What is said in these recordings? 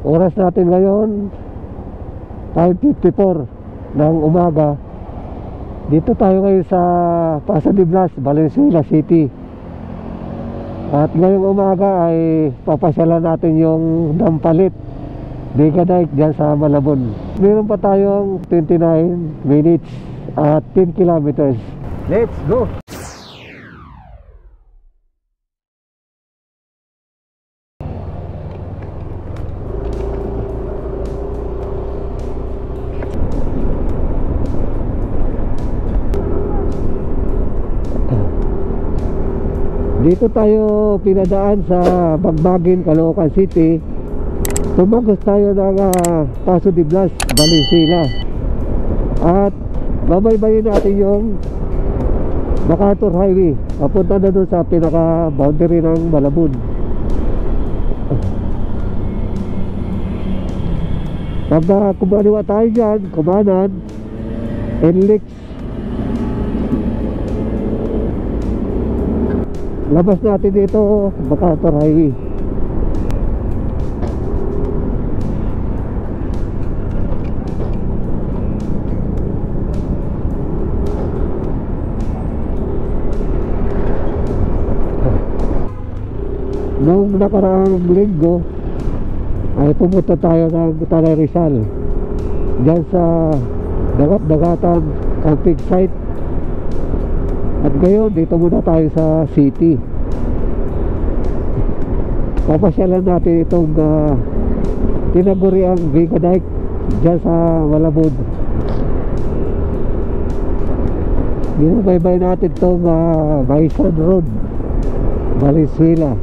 Oras natin ngayon 5:54 ng umaga. Dito tayo ngayon sa Paso de Blas, Valenzuela City. At ngayong umaga ay papasyalan natin yung Dampalit Mega Dike dyan sa Malabon. Meron pa tayong 29 minutes at 10 kilometers. Let's go! Dito tayo pinadaan sa Bagbagin, Caloocan City. Tumagos tayo ng Paso de Blas, Valenzuela. At babaybayin natin yung MacArthur Highway. Papunta na doon sa pinaka-boundary ng Malabon. Pag kumaliwa tayo dyan, kumanan, NLEX. Labas natin dito, MacArthur Highway. Noong nakaraang linggo ay pumunta tayo ng Tanay Rizal, dyan sa dagat-dagatan camping site. At ngayon dito muna tayo sa city. Papasyalan natin itong tinaguriang Mega Dike dyan sa Malabon. Binabaybay natin itong Bison Road, Valenzuela.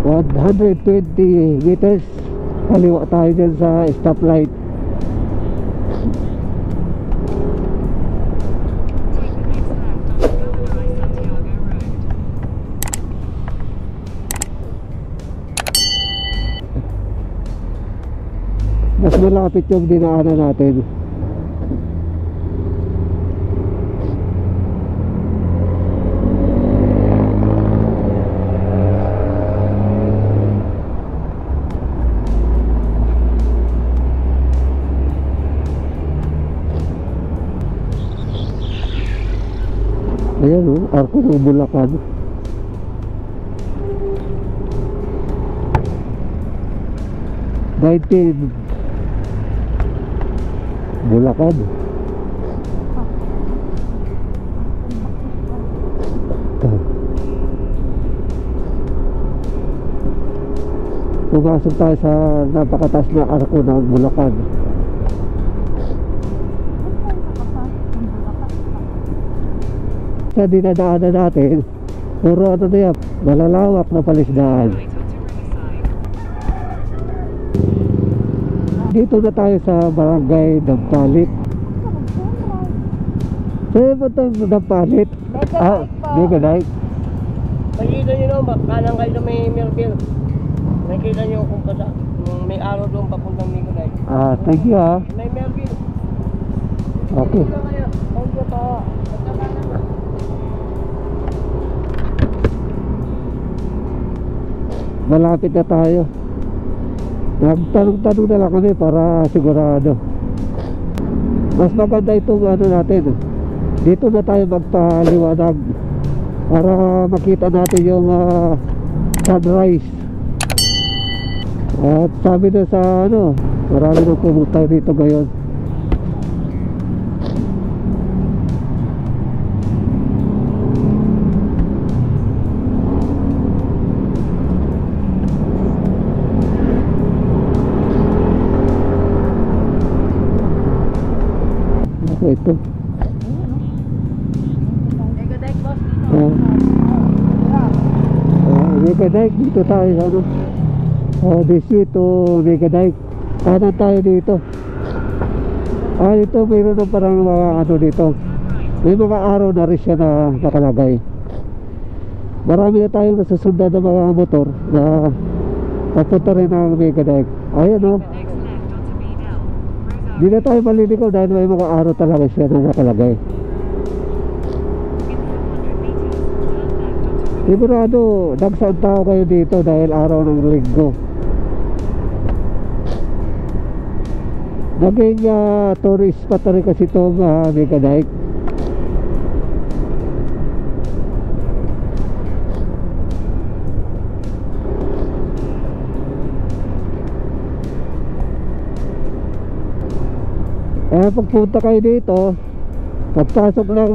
At 120 meters kaliwa tayo dyan sa stoplight. Mas malapit yung dinaanan natin. Ayan o, Arco ng Bulacan. Bulacan. Pumasok tayo sa napakataas na Arco ng Bulacan. Sa dinadaanan natin, puro ano na yan, malalawak na palisdaan. Dito na tayo sa barangay Dampalit. Saan ba itong Dampalit? Mega Dike. Makikita nyo naman, kalang kayo na may Melville. Nakikita nyo kung may araw doon papuntang Mega Dike. Thank you May Melville. Okay. Thank you po. Malapit na tayo. Nagtanong-tanong na lang kami para sigurado. Mas maganda itong ano natin. Dito na tayo magpaliwanag para makita natin yung sunrise. At sabi na sa ano, marami nang pumunta dito ngayon. Ito Mega Dike boss. Mega Dike, dito tayo sa ano, this way to Mega Dike. Kanan tayo dito. Ito mayroon na parang mga ano dito, may mga araw na rin siya na nakalagay. marami na tayong nasusundan ng mga motor na papunta rin ng Megadike. Ayan o, di na tayo maliligaw dahil may mga araw talaga siya na nakalagay. Sigurado, nagsaan tao kayo dito dahil araw ng linggo. Naging tourist spot na rin kasi itong Megadike. Pagpunta kayo dito, pagpasok ng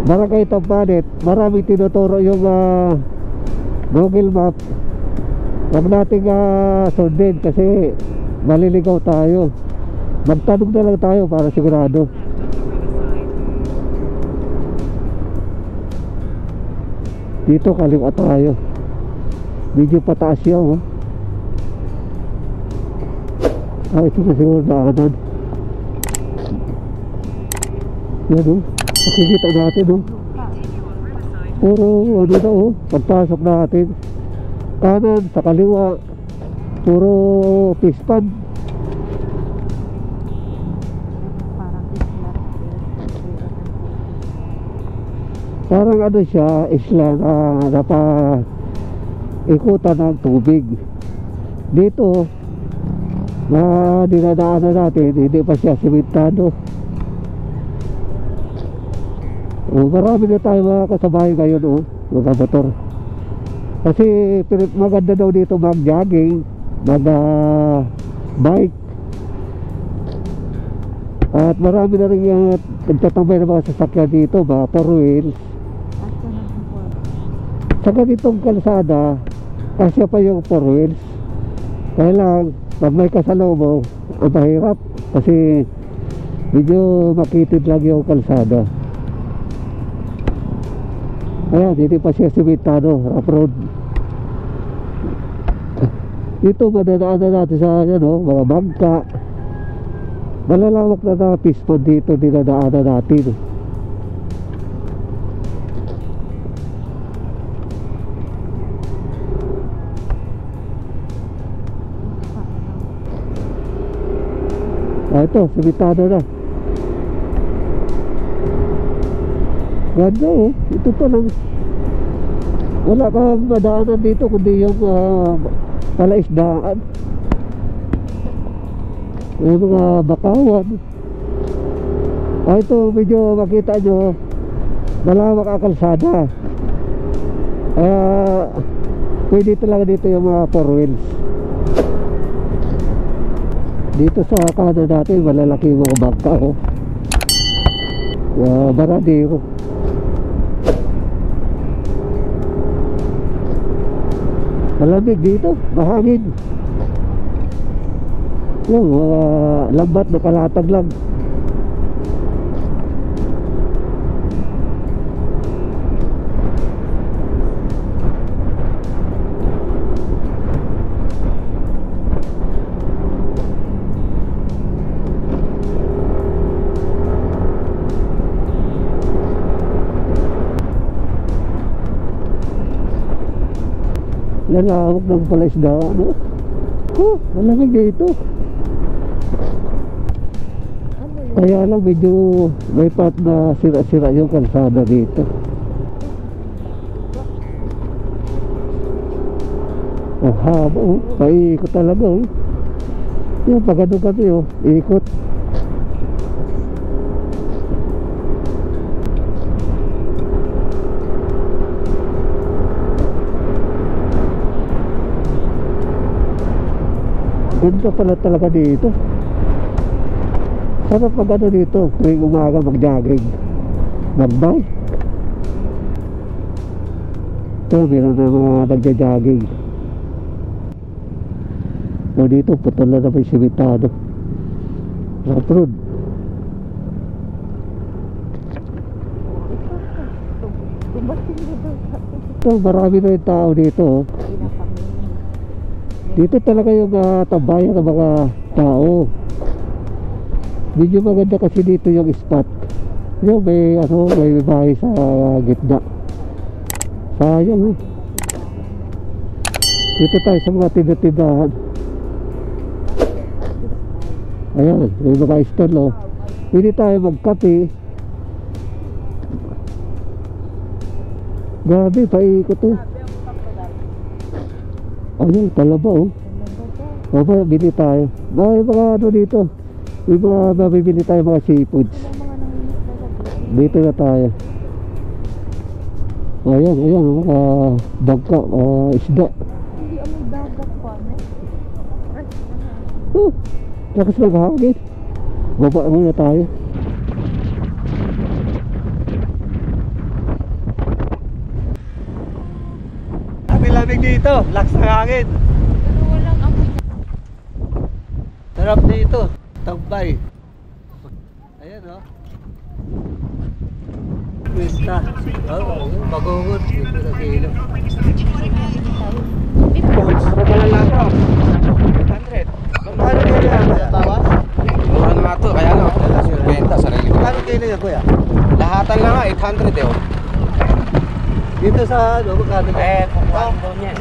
Barangay Tampanet, maraming tinuturo yung Google Map. Huwag nating sundin kasi maliligaw tayo. Magtanong na lang tayo para sigurado. Dito kaliwa tayo. Medyo pataas yan. Ito na siguro daanan. Yan makikita natin puro ano na pagpasok natin kanan sa kaliwa puro pispan. Parang ano siya, isla na ikutan ng tubig. Dito na dinadaanan natin, hindi pa siya simentado. Marami na tayo mga kasabahay ngayon mga motor. Kasi maganda daw dito mag-jogging, mag-bike. At marami na rin yung nagtatambay ng mga sasakyan dito, mga 4 wheels. Sa ganitong kalsada, kasya pa yung 4 wheels. Kaya lang, pag may kasalubong, ang mahirap. Kasi medyo makitid lang yung kalsada. Ayan, hindi pa siya simentado, rough road. Dito madadaanan natin sa mga bangka. Malalawak na pispan dito dinadaanan natin. Ito, simentado na. Ganda ito pa lang. Wala kang madaanan dito kundi yung palaisdaan. May mga bakawan. Ito medyo makita nyo malawak ang kalsada. Pwede talaga dito yung mga 4 wheels. Dito sa kanan natin malalaki yung mga bangka Baradero. Malamig dito, mahangin. Yung lambat na kalatag lang. Lalawak ng palaisdaan malamig dito. Kaya lang medyo may part na sira-sira yung kalsada dito. Haba paikot talaga yung pagano kami ikot. Ganda pala talaga dito. Sarap pag ano dito tuwing umaga mag-jogging, mag-bike. Ito meron na mga nagja-jogging. Dito putol na may simentado. Rough road. Ito marami na yung tao dito Dito talaga yung tambayan ng mga tao. Medyo maganda kasi dito yung spot. Yung may bahay sa gitna. Sayang oh. Dito tayo sa mga tindahan. Ayan, may mga stall oh. Pwede tayo magkape. Grabe, paikot oh. Ayun, talaba oh. O ba, bili tayo. May mga ano dito. May mga mabibili tayo mga seafoods. Dito na tayo. Ayan, ayan, dagka, isda. Hindi ang dagat pa, no? Oh, lakas ng hangin. Baba muna tayo. Lamig dito, lakas ng hangin. Pero walang amoy. Sarap dito, tambay. Ayan oh. Pista. Oh, bagongon. Dito na kilo. Wala lang to. 800. Magkano kilo yan, kuya? Bawas? Ano nga to, kaya ano, benta sarili ko. Magkano kilo yan, kuya? Lahatan lang nga, 800 eh. Dito sa ano, magkano ba? Kukuhaan daw niya.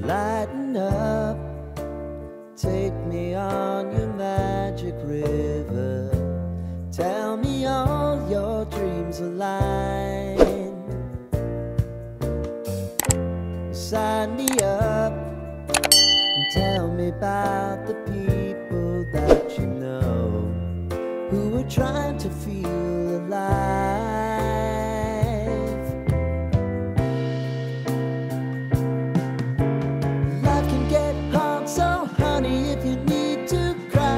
Lighten up, take me on your magic river. Tell me all your dreams align. Sign me up and tell me about the people that you know who are trying to feel alive. Life can get hard, so honey, if you need to cry,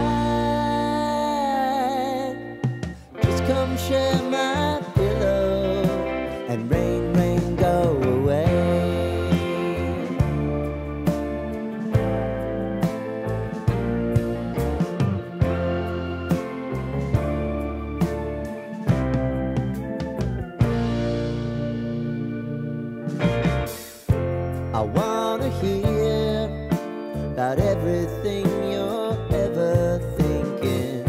just come share my pillow and rain, rain, go away. I wanna hear about everything you're ever thinking.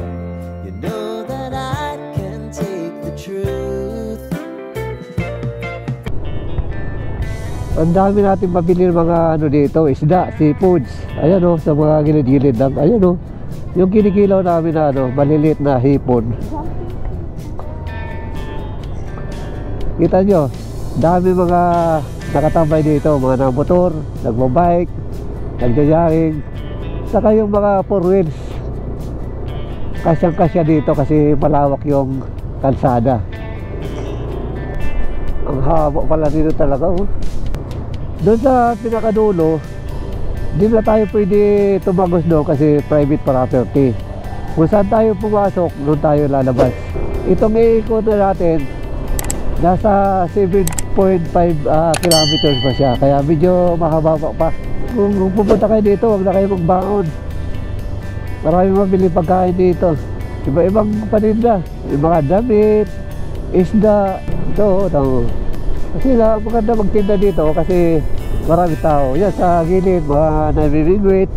You know that I can take the truth. Ang dami natin mabili ng mga ano dito, isda, seafoods. Ayan o, sa mga gilid-gilid lang. Ayan o, yung kinikilaw namin na ano, maliliit na hipon. Kita nyo, dami mga nakatambay dito, mga nagmotor, nagbabike, nagja-jogging, saka yung mga four wheels. Kasyang-kasya dito kasi malawak yung kalsada. Ang haba pala dito talaga oh. Doon sa pinakadulo, di na tayo pwede tumagos doon kasi private property. Kung saan tayo pumasok, doon tayo lalabas. Itong iikot na natin, nasa 7.5 kilometers pa siya, kaya medyo mahaba pa. Kung pupunta kayo dito, huwag na kayo magbaon. Marami mabili pagkain dito, iba-ibang paninda, yung mga damit, isda. Ito, kasi maganda magtinda dito kasi marami tao. Yan sa gilid, mga nabibigwit.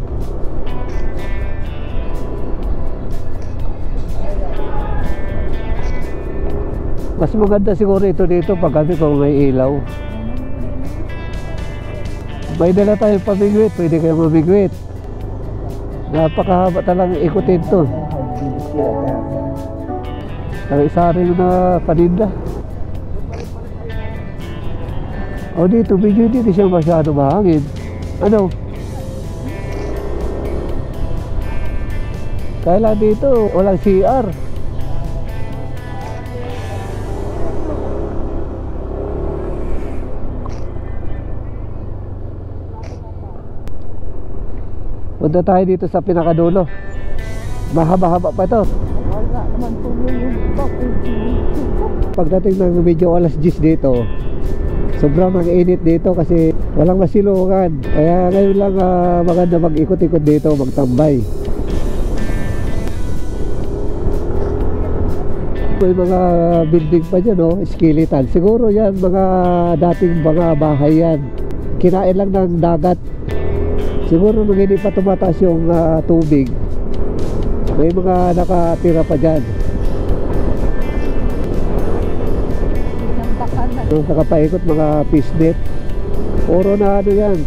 Mas maganda siguro ito dito pag kami kung may ilaw. May dala tayong pamigwit, pwede kayo mamigwit. Napakahaba talagang ikutin to. Ang isa rin na paninda. O dito, medyo dito siya masyado mahangin. Ano? Kailan dito, walang CR. Punta tayo dito sa pinakadulo. Mahaba-haba pa ito. Wala naman po yung iba. Pagdating ng medyo alas 10 dito, Sobrang mag-init dito kasi walang masilungan. Kaya ngayon lang maganda mag-ikot-ikot dito, magtambay. May mga building pa dyan, no? Skeleton. Siguro yan, mga dating mga bahay yan. Kinain lang ng dagat. Siguro nung hindi pa tumataas yung tubig, may mga nakatira pa dyan. Nung nakapaikot mga fish net. Puro na ano yan,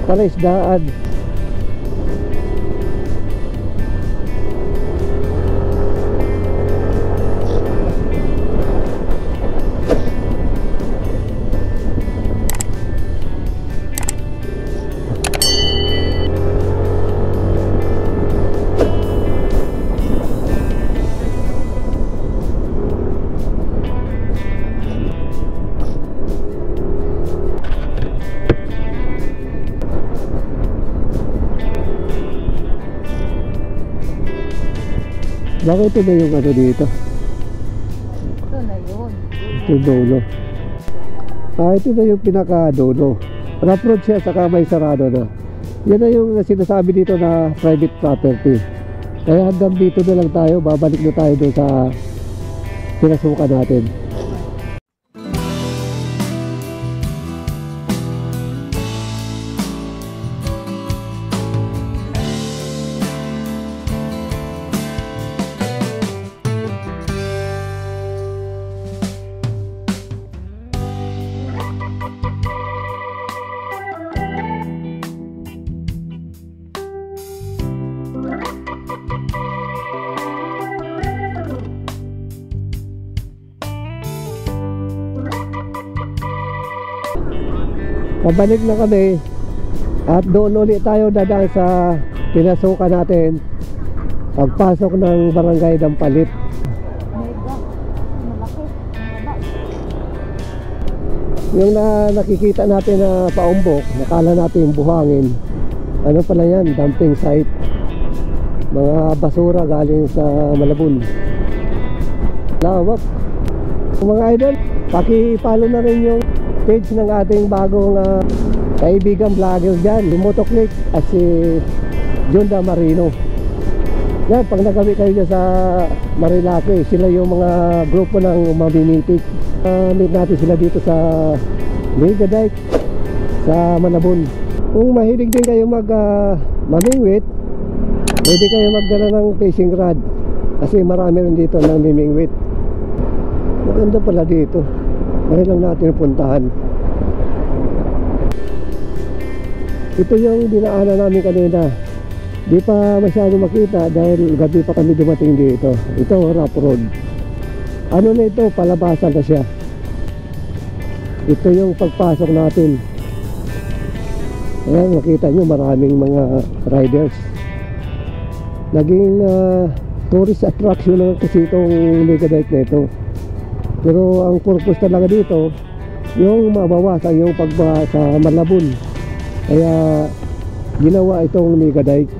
palaisdaan. Bakit ito na yung ano dito? Ito na yun. Ito yung dulo. Ito na yung pinaka-dulo. Rough road siya, saka may sarado na. Yan na yung sinasabi dito na private property. Kaya hanggang dito na lang tayo, babalik na tayo doon sa pinasukan natin. Pabalik na kami at doon ulit tayo dadaan sa pinasukan natin pagpasok ng barangay ng Palit. Mega. Malaki. Maba. Yung nakikita natin na paumbok, nakala natin yung buhangin, ano pala yan, dumping site, mga basura galing sa Malabon. Lawak. Mga idol, paki-follow na rin yung page ng ating bagong kaibigan vlogger dyan, yung Motoclick at si Jonda Marino. Yan, pag nagabi kayo dyan sa Marilake, sila yung mga grupo ng mamimitik. Meet natin sila dito sa Megadike sa Malabon. Kung mahilig din kayo mamingwit, pwede kayo magdala ng fishing rod kasi marami rin dito ng mamingwit. Maganda pala dito. Ngayon lang natin puntahan. Ito yung dinaanan namin kanina. Di pa masyado makita dahil gabi pa kami dumating dito. Ito rough road. Ano na ito? Palabasan na siya. Ito yung pagpasok natin. Ayan, makita nyo maraming mga riders. Naging tourist attraction na kasi itong Megadike na ito. Pero ang purpose talaga dito, yung mabawasan yung pagbaha sa Malabon. Kaya ginawa itong Megadike.